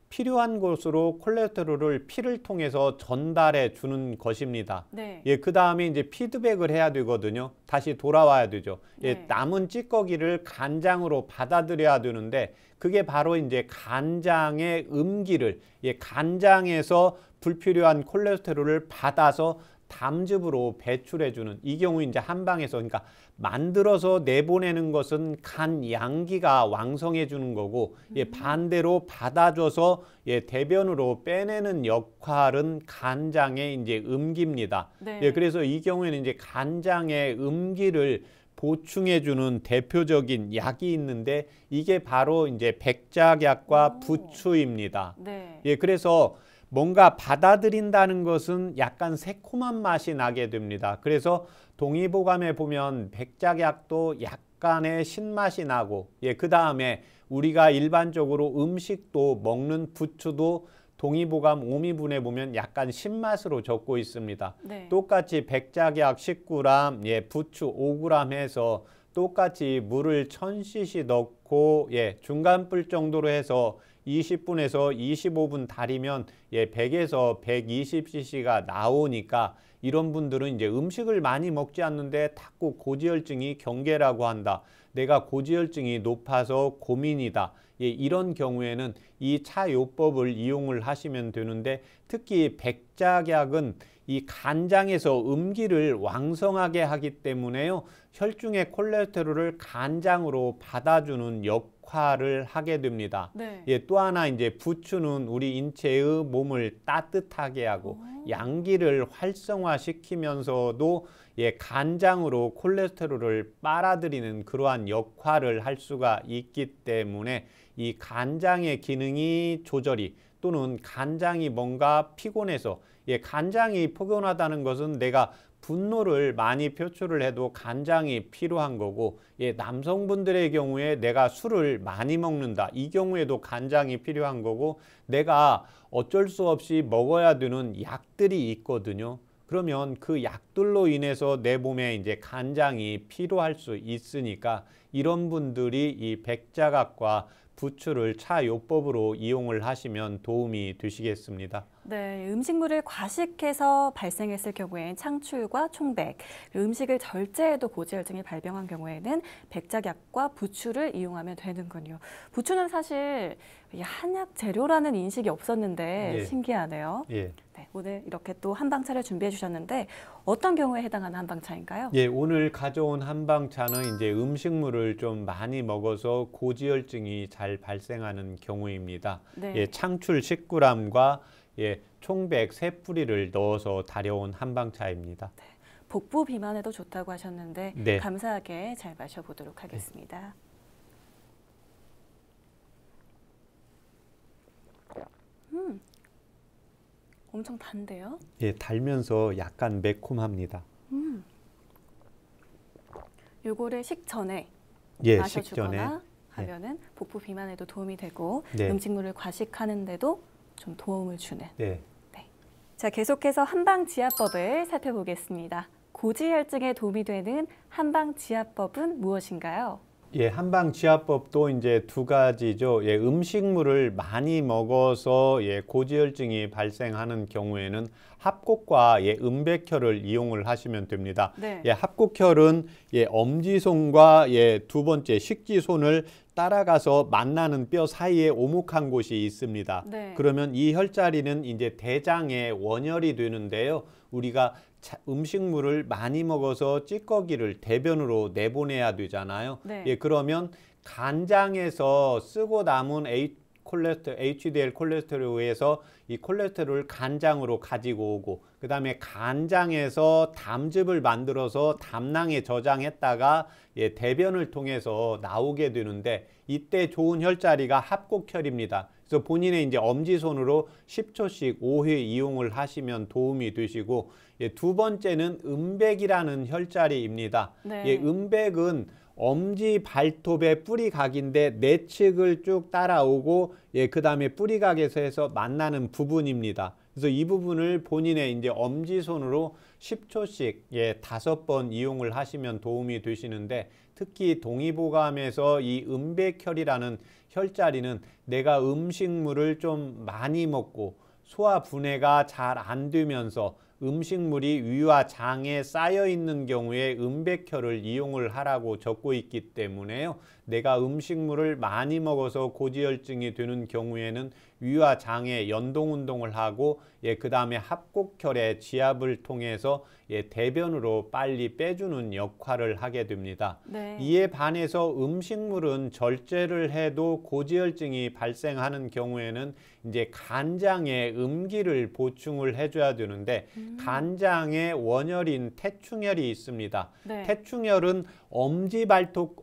필요한 곳으로 콜레스테롤을 피를 통해서 전달해 주는 것입니다. 네. 그 다음에 이제 피드백을 해야 되거든요. 다시 돌아와야 되죠. 네. 남은 찌꺼기를 간장으로 받아들여야 되는데 그게 바로 이제 간장의 음기를 간장에서 불필요한 콜레스테롤을 받아서 담즙으로 배출해주는, 이 경우 이제 한방에서 그러니까 만들어서 내보내는 것은 간 양기가 왕성해 주는 거고 반대로 받아줘서 대변으로 빼내는 역할은 간장의 이제 음기입니다. 네. 그래서 이 경우에는 이제 간장의 음기를 보충해주는 대표적인 약이 있는데 이게 바로 이제 백작약과 부추입니다. 네. 그래서 뭔가 받아들인다는 것은 약간 새콤한 맛이 나게 됩니다. 그래서 동의보감에 보면 백작약도 약간의 신맛이 나고 그 다음에 우리가 일반적으로 음식도 먹는 부추도 동의보감 오미분에 보면 약간 신맛으로 적고 있습니다. 네. 똑같이 백작약 10g, 예, 부추 5g 해서 똑같이 물을 1000cc 넣고 예, 중간불 정도로 해서 20분에서 25분 달이면 예, 100에서 120cc가 나오니까 이런 분들은 이제 음식을 많이 먹지 않는데 자꾸 고지혈증이 경계라고 한다. 내가 고지혈증이 높아서 고민이다. 예, 이런 경우에는 이 차요법을 이용을 하시면 되는데 특히 백작약은 이 간장에서 음기를 왕성하게 하기 때문에요. 혈중의 콜레스테롤을 간장으로 받아주는 역할을 하게 됩니다. 네. 예, 또 하나 이제 부추는 우리 인체의 몸을 따뜻하게 하고 양기를 활성화시키면서도 예, 간장으로 콜레스테롤을 빨아들이는 그러한 역할을 할 수가 있기 때문에 이 간장의 기능이 조절이 또는 간장이 뭔가 피곤해서 예, 간장이 피곤하다는 것은 내가 분노를 많이 표출을 해도 간장이 필요한 거고 예, 남성분들의 경우에 내가 술을 많이 먹는다. 이 경우에도 간장이 필요한 거고 내가 어쩔 수 없이 먹어야 되는 약들이 있거든요. 그러면 그 약들로 인해서 내 몸에 이제 간장이 필요할 수 있으니까 이런 분들이 이 백작약과 부추를 차요법으로 이용을 하시면 도움이 되시겠습니다. 네, 음식물을 과식해서 발생했을 경우엔 창출과 총백, 음식을 절제해도 고지혈증이 발병한 경우에는 백작약과 부추를 이용하면 되는군요. 부추는 사실 한약 재료라는 인식이 없었는데 예. 신기하네요. 예. 네, 오늘 이렇게 또 한방차를 준비해 주셨는데 어떤 경우에 해당하는 한방차인가요? 예, 오늘 가져온 한방차는 이제 음식물을 좀 많이 먹어서 고지혈증이 잘 발생하는 경우입니다. 네. 예, 창출 10g과 예, 총백 3뿌리를 넣어서 달여온 한방차입니다. 복부 비만에도 좋다고 하셨는데 네. 감사하게 잘 마셔보도록 하겠습니다. 엄청 단데요? 예, 달면서 약간 매콤합니다. 요거를 식전에 예, 마셔주거나 식전에. 하면은 복부 비만에도 도움이 되고 네. 음식물을 과식하는데도 좀 도움을 주는. 네. 자, 계속해서 한방지압법을 살펴보겠습니다. 고지혈증에 도움이 되는 한방지압법은 무엇인가요? 예, 한방지압법도 이제 두 가지죠. 예, 음식물을 많이 먹어서 예, 고지혈증이 발생하는 경우에는 합곡과 예, 음백혈을 이용을 하시면 됩니다. 네. 예, 합곡혈은 예, 엄지손과 예, 두 번째 식지손을 따라가서 만나는 뼈 사이에 오목한 곳이 있습니다. 네. 그러면 이 혈자리는 이제 대장의 원혈이 되는데요. 우리가 음식물을 많이 먹어서 찌꺼기를 대변으로 내보내야 되잖아요. 네. 예, 그러면 간장에서 쓰고 남은 HDL 콜레스테롤에 의해서 이 콜레스테롤을 간장으로 가지고 오고 그 다음에 간장에서 담즙을 만들어서 담낭에 저장했다가 예, 대변을 통해서 나오게 되는데 이때 좋은 혈자리가 합곡혈입니다. 그래서 본인의 이제 엄지손으로 10초씩 5회 이용을 하시면 도움이 되시고 예, 두 번째는 음백이라는 혈자리입니다. 네. 예, 음백은 엄지 발톱의 뿌리각인데 내측을 쭉 따라오고 예, 그 다음에 뿌리각에서 해서 만나는 부분입니다. 그래서 이 부분을 본인의 이제 엄지손으로 10초씩 예, 5번 이용을 하시면 도움이 되시는데 특히 동의보감에서 이 음백혈이라는 혈자리는 내가 음식물을 좀 많이 먹고 소화 분해가 잘 안 되면서 음식물이 위와 장에 쌓여 있는 경우에 음백혈을 이용을 하라고 적고 있기 때문에요. 내가 음식물을 많이 먹어서 고지혈증이 되는 경우에는 위와 장에 연동 운동을 하고 예, 그 다음에 합곡혈의 지압을 통해서 예, 대변으로 빨리 빼주는 역할을 하게 됩니다. 네. 이에 반해서 음식물은 절제를 해도 고지혈증이 발생하는 경우에는 이제 간장에 음기를 보충을 해줘야 되는데 간장에 원혈인 태충혈이 있습니다. 네. 태충혈은 엄지발과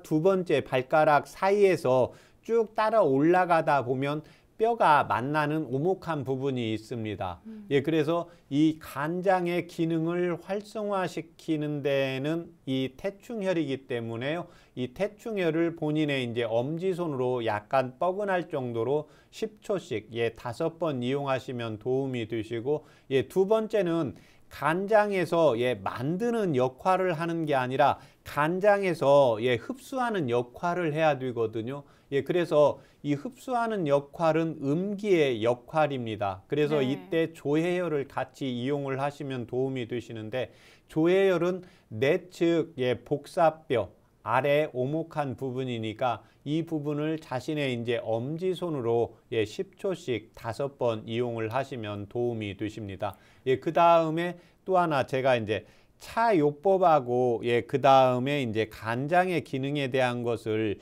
두 번째 발가락 사이에서 쭉 따라 올라가다 보면 뼈가 만나는 오목한 부분이 있습니다. 예, 그래서 이 간장의 기능을 활성화시키는 데는 이 태충혈이기 때문에요. 이 태충혈을 본인의 이제 엄지손으로 약간 뻐근할 정도로 10초씩 예, 5번 이용하시면 도움이 되시고, 예, 두 번째는 간장에서 예, 만드는 역할을 하는 게 아니라 간장에서 예, 흡수하는 역할을 해야 되거든요. 예, 그래서 이 흡수하는 역할은 음기의 역할입니다. 그래서 네. 이때 조해혈을 같이 이용을 하시면 도움이 되시는데, 조해혈은 내측 예, 복사뼈 아래 오목한 부분이니까 이 부분을 자신의 이제 엄지손으로 예, 10초씩 5번 이용을 하시면 도움이 되십니다. 예, 그 다음에 또 하나 제가 이제 차요법하고 예, 그 다음에 이제 간장의 기능에 대한 것을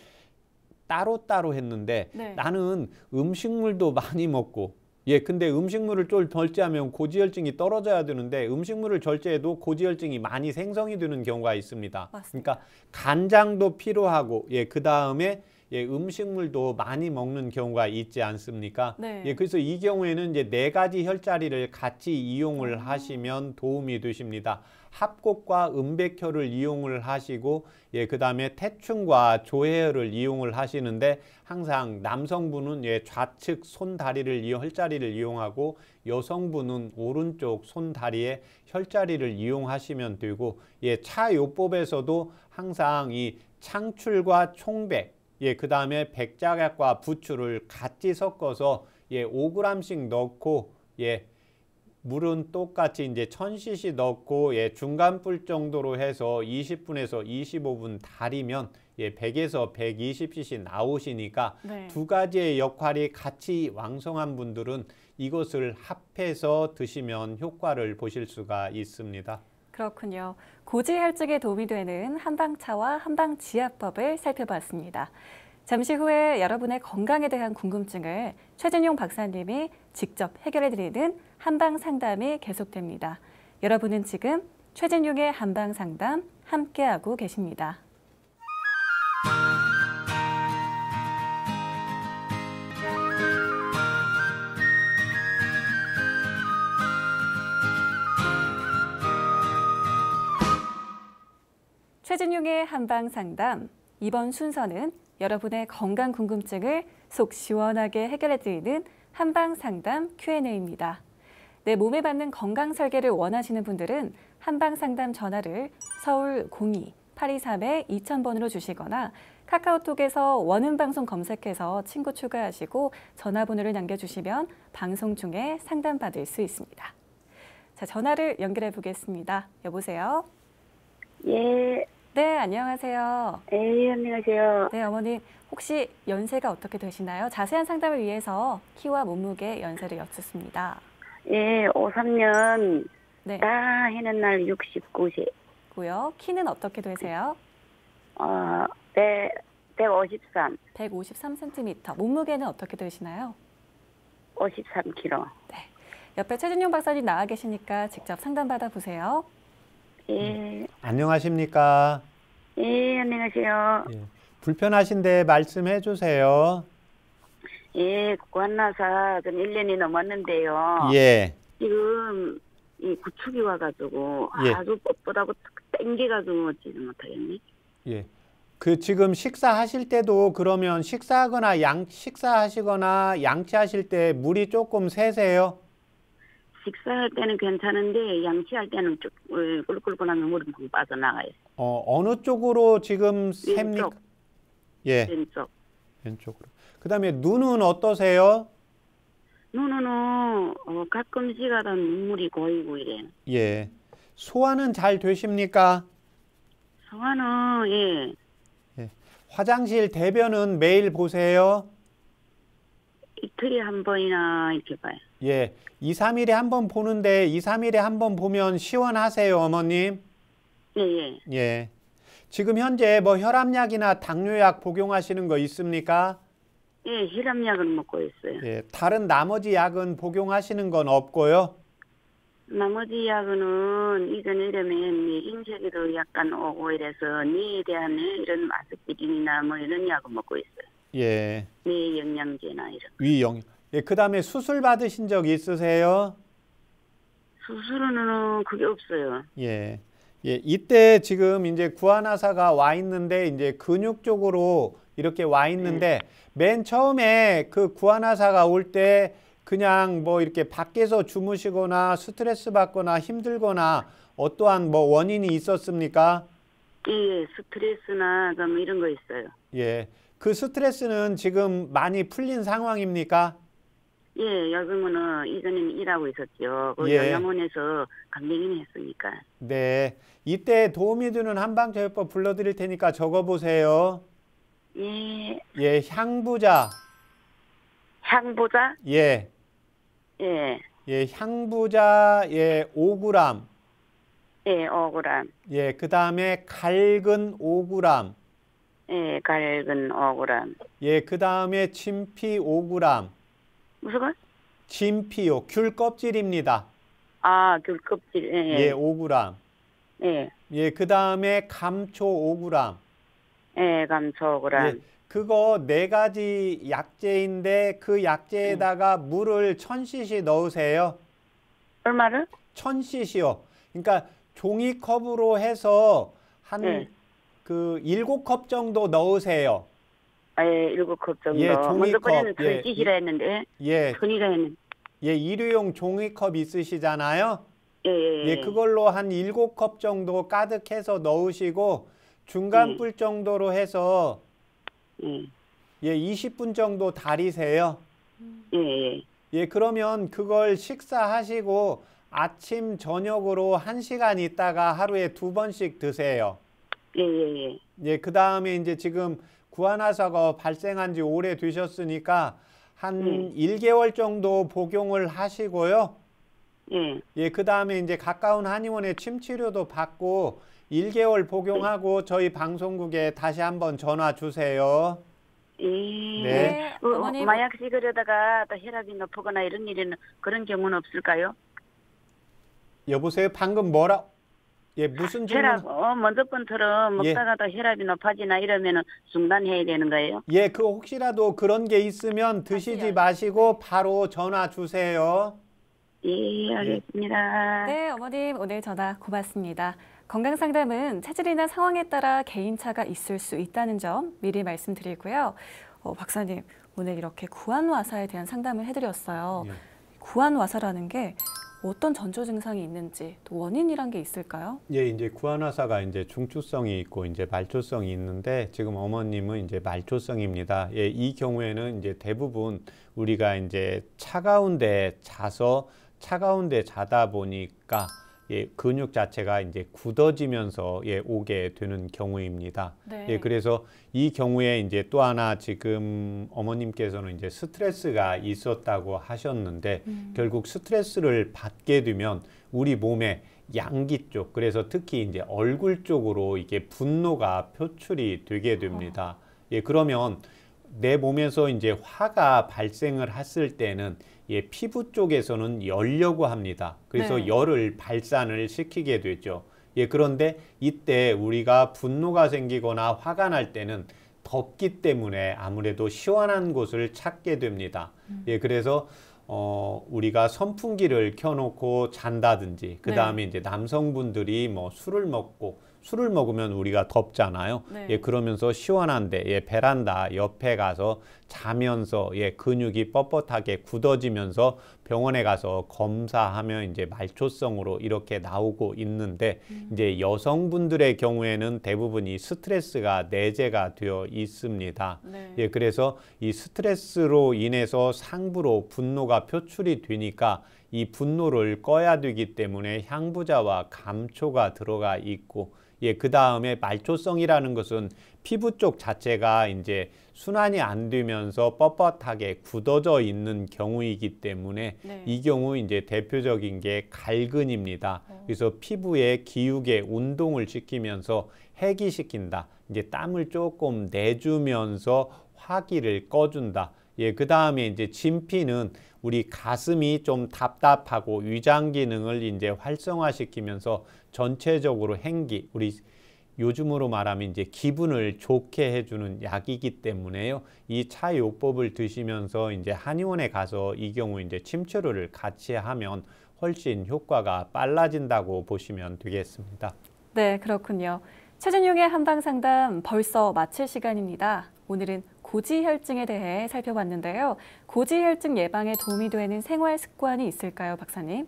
따로따로 했는데, 네. 나는 음식물도 많이 먹고 예, 근데 음식물을 좀 절제하면 고지혈증이 떨어져야 되는데 음식물을 절제해도 고지혈증이 많이 생성이 되는 경우가 있습니다. 맞습니다. 그러니까 간장도 필요하고 예, 그 다음에 예, 음식물도 많이 먹는 경우가 있지 않습니까? 네. 예, 그래서 이 경우에는 이제 4가지 혈자리를 같이 이용을 하시면 도움이 되십니다. 합곡과 음백혈을 이용을 하시고 예, 그 다음에 태충과 조해혈을 이용을 하시는데, 항상 남성분은 예, 좌측 손 다리를 혈자리를 이용하고 여성분은 오른쪽 손 다리의 혈자리를 이용하시면 되고, 예, 차요법에서도 항상 이 창출과 총백 예, 그 다음에 백작약과 부추를 같이 섞어서 예, 5g씩 넣고 예, 물은 똑같이 이제 1000cc 넣고 예, 중간 불 정도로 해서 20분에서 25분 달이면 예, 100에서 120cc 나오시니까 네. 두 가지의 역할이 같이 왕성한 분들은 이것을 합해서 드시면 효과를 보실 수가 있습니다. 그렇군요. 고지혈증에 도움이 되는 한방차와 한방지압법을 살펴봤습니다. 잠시 후에 여러분의 건강에 대한 궁금증을 최진용 박사님이 직접 해결해드리는 한방상담이 계속됩니다. 여러분은 지금 최진용의 한방상담 함께하고 계십니다. 최진용의 한방상담, 이번 순서는 여러분의 건강 궁금증을 속 시원하게 해결해드리는 한방상담 Q&A입니다. 내 몸에 맞는 건강 설계를 원하시는 분들은 한방상담 전화를 서울 02-823-2000번으로 주시거나 카카오톡에서 원음방송 검색해서 친구 추가하시고 전화번호를 남겨주시면 방송 중에 상담받을 수 있습니다. 자, 전화를 연결해 보겠습니다. 여보세요? 예, 네, 안녕하세요. 예, 안녕하세요. 네, 어머님 혹시 연세가 어떻게 되시나요? 자세한 상담을 위해서 키와 몸무게 연세를 여쭙습니다. 예, 53년 네, 다 해는 날 69세. 고요. 키는 어떻게 되세요? 153, 153cm. 몸무게는 어떻게 되시나요? 53kg. 옆에 최진용 박사님 나와 계시니까 직접 상담 받아보세요. 예, 안녕하십니까? 예, 안녕하세요. 예, 불편하신데 말씀해 주세요. 예, 관나사 전 1년이 넘었는데요. 예. 지금 이 구축이 와가지고 예. 아주 뻣뻣하고 땡겨가지고 먹지는 못하겠네. 예. 그 지금 식사하실 때도 그러면 식사하시거나 양치하실 때 물이 조금 새세요? 식사할 때는 괜찮은데 양치할 때는 쭉 꿀꿀꿀하면 물이 막 빠져나가요. 어느 쪽으로 지금 셉니까? 왼쪽, 예, 왼쪽. 왼쪽으로. 그다음에 눈은 어떠세요? 눈은 가끔씩 하다 눈물이 고이고 이래. 예. 소화는 잘 되십니까? 성화는 예, 화장실 대변은 매일 보세요? 이틀에 한 번이나 이렇게 봐요. 예. 2, 3일에 한 번 보는데 2, 3일에 한 번 보면 시원하세요, 어머님? 예, 예. 예. 지금 현재 뭐 혈압약이나 당뇨약 복용하시는 거 있습니까? 예, 혈압약은 먹고 있어요. 예. 다른 나머지 약은 복용하시는 건 없고요. 나머지 약은 이전 이러면 인체기도 약간 오고 이래서 뇌에 대한 이런 아스피린이나 뭐 이런 약을 먹고 있어요. 예. 뇌 영양제나 이런. 위영. 예, 그다음에 수술 받으신 적 있으세요? 수술은 그게 없어요. 예. 예, 이때 지금 이제 구안화사가 와 있는데 이제 근육 쪽으로 이렇게 와 있는데 맨 처음에 그 구안화사가 올 때 그냥 뭐 이렇게 밖에서 주무시거나 스트레스 받거나 힘들거나 어떠한 뭐 원인이 있었습니까? 예, 스트레스나 뭐 이런 거 있어요. 예. 그 스트레스는 지금 많이 풀린 상황입니까? 예, 요즘은 이전에는 일하고 있었죠. 그 예. 영양원에서 강냉이는 했으니까. 네. 이때 도움이 되는 한방제요법 불러드릴 테니까 적어보세요. 예, 예, 향부자. 향보자? 예. 예, 예, 향부자, 예, 5g. 예, 5g. 예, 그 다음에 갈근 5g. 예, 갈근 5g. 예, 그 다음에 진피 5g. 무슨 거? 진피요, 귤 껍질입니다. 아, 귤 껍질. 예, 예, 5g. 예, 예, 그 다음에 감초 5g. 예, 감초 예, 5g. 그거 네 가지 약재인데 그 약재에다가 물을 1000cc 넣으세요. 얼마를? 1000cc요. 그러니까 종이컵으로 해서 한 예. 그 7컵 정도 넣으세요. 아, 예, 7컵 정도. 예, 먼저 종이컵. 거리는 예, 천지시라 했는데, 예, 천이라 했는데. 예, 일회용 종이컵 있으시잖아요. 예, 예, 예, 그걸로 한 7컵 정도 가득해서 넣으시고 중간 불 정도로 해서 예, 예, 20분 정도 달이세요. 예, 예. 예, 그러면 그걸 식사하시고 아침 저녁으로 1시간 있다가 하루에 2번씩 드세요. 예, 예, 예. 예, 그 다음에 이제 지금 구안화사가 발생한 지 오래 되셨으니까 한 1개월 정도 복용을 하시고요. 예. 예, 그 다음에 이제 가까운 한의원에 침치료도 받고 1개월 복용하고 저희 방송국에 다시 한번 전화 주세요. 예. 네. 어머님. 마약시 그러다가 또 혈압이 높거나 이런 일은 그런 경우는 없을까요? 여보세요? 방금 뭐라? 예, 무슨 질문? 혈압, 먼저 번처럼 예. 먹다가 또 혈압이 높아지나 이러면은 중단해야 되는 거예요? 예, 그 혹시라도 그런 게 있으면 드시지 마시고 바로 전화 주세요. 예, 알겠습니다. 네, 어머님 오늘 전화 고맙습니다. 건강상담은 체질이나 상황에 따라 개인차가 있을 수 있다는 점 미리 말씀드리고요. 박사님, 오늘 이렇게 구안화사에 대한 상담을 해드렸어요. 예. 구안화사라는 게 어떤 전조 증상이 있는지 또 원인이란 게 있을까요? 예, 이제 구안화사가 이제 중추성이 있고 이제 말초성이 있는데 지금 어머님은 이제 말초성입니다. 예, 이 경우에는 이제 대부분 우리가 이제 차가운 데 자다 보니까 예, 근육 자체가 이제 굳어지면서 예, 오게 되는 경우입니다. 네. 예, 그래서 이 경우에 이제 또 하나 지금 어머님께서는 이제 스트레스가 있었다고 하셨는데 결국 스트레스를 받게 되면 우리 몸의 양기 쪽, 그래서 특히 이제 얼굴 쪽으로 이게 분노가 표출이 되게 됩니다. 예, 그러면 내 몸에서 이제 화가 발생을 했을 때는 예, 피부 쪽에서는 열려고 합니다. 그래서 네. 열을 발산을 시키게 되죠. 예, 그런데 이때 우리가 분노가 생기거나 화가 날 때는 덥기 때문에 아무래도 시원한 곳을 찾게 됩니다. 예, 그래서 우리가 선풍기를 켜놓고 잔다든지, 그 다음에 이제 남성분들이 뭐 술을 먹으면 우리가 덥잖아요. 네. 예, 그러면서 시원한데, 예, 베란다 옆에 가서 자면서, 예, 근육이 뻣뻣하게 굳어지면서 병원에 가서 검사하면 이제 말초성으로 이렇게 나오고 있는데, 이제 여성분들의 경우에는 대부분 이 스트레스가 내재가 되어 있습니다. 네. 예, 그래서 이 스트레스로 인해서 상부로 분노가 표출이 되니까 이 분노를 꺼야 되기 때문에 향부자와 감초가 들어가 있고, 예, 그 다음에 말초성이라는 것은 피부 쪽 자체가 이제 순환이 안 되면서 뻣뻣하게 굳어져 있는 경우이기 때문에 네. 이 경우 이제 대표적인 게 갈근입니다. 그래서 피부에 기울게 운동을 시키면서 해기시킨다. 이제 땀을 조금 내주면서 화기를 꺼준다. 예, 그 다음에 이제 진피는 우리 가슴이 좀 답답하고 위장 기능을 이제 활성화시키면서 전체적으로 행기, 우리 요즘으로 말하면 이제 기분을 좋게 해주는 약이기 때문에요. 이 차요법을 드시면서 이제 한의원에 가서 이 경우 이제 침치료를 같이 하면 훨씬 효과가 빨라진다고 보시면 되겠습니다. 네, 그렇군요. 최진용의 한방 상담 벌써 마칠 시간입니다. 오늘은 고지혈증에 대해 살펴봤는데요. 고지혈증 예방에 도움이 되는 생활 습관이 있을까요, 박사님?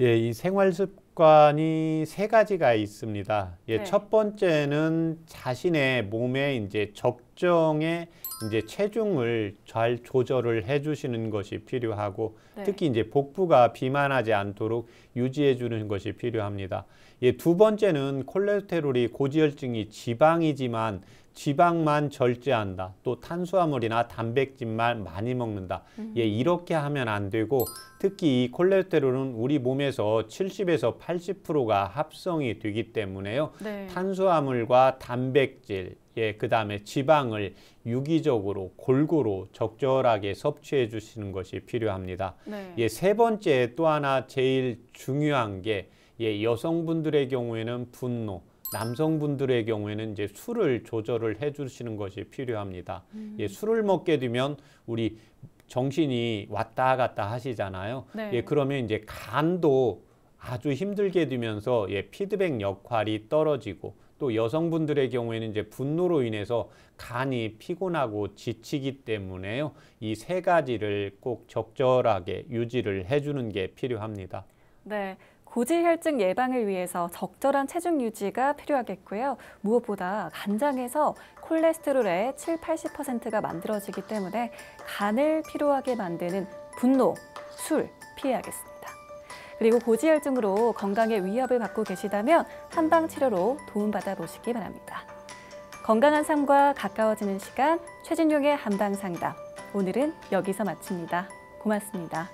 예, 이 생활 습관이 세 가지가 있습니다. 예, 네. 첫 번째는 자신의 몸에 이제 적정의 이제 체중을 잘 조절을 해주시는 것이 필요하고, 네. 특히 이제 복부가 비만하지 않도록 유지해 주는 것이 필요합니다. 예, 두 번째는 콜레스테롤이 고지혈증이 지방이지만 지방만 절제한다. 또 탄수화물이나 단백질만 많이 먹는다. 예, 이렇게 하면 안 되고, 특히 이 콜레스테롤은 우리 몸에서 70에서 80%가 합성이 되기 때문에요. 네. 탄수화물과 단백질, 예, 그다음에 지방을 유기적으로 골고루 적절하게 섭취해 주시는 것이 필요합니다. 네. 예, 세 번째 또 하나 제일 중요한 게, 예, 여성분들의 경우에는 분노, 남성분들의 경우에는 이제 술을 조절을 해 주시는 것이 필요합니다. 예, 술을 먹게 되면 우리 정신이 왔다 갔다 하시잖아요. 네. 예, 그러면 이제 간도 아주 힘들게 되면서 예, 피드백 역할이 떨어지고, 또 여성분들의 경우에는 이제 분노로 인해서 간이 피곤하고 지치기 때문에요. 이 세 가지를 꼭 적절하게 유지를 해주는 게 필요합니다. 네. 고지혈증 예방을 위해서 적절한 체중 유지가 필요하겠고요. 무엇보다 간장에서 콜레스테롤의 70~80%가 만들어지기 때문에 간을 피로하게 만드는 분노, 술 피해야겠습니다. 그리고 고지혈증으로 건강에 위협을 받고 계시다면 한방 치료로 도움받아 보시기 바랍니다. 건강한 삶과 가까워지는 시간 최진용의 한방 상담. 오늘은 여기서 마칩니다. 고맙습니다.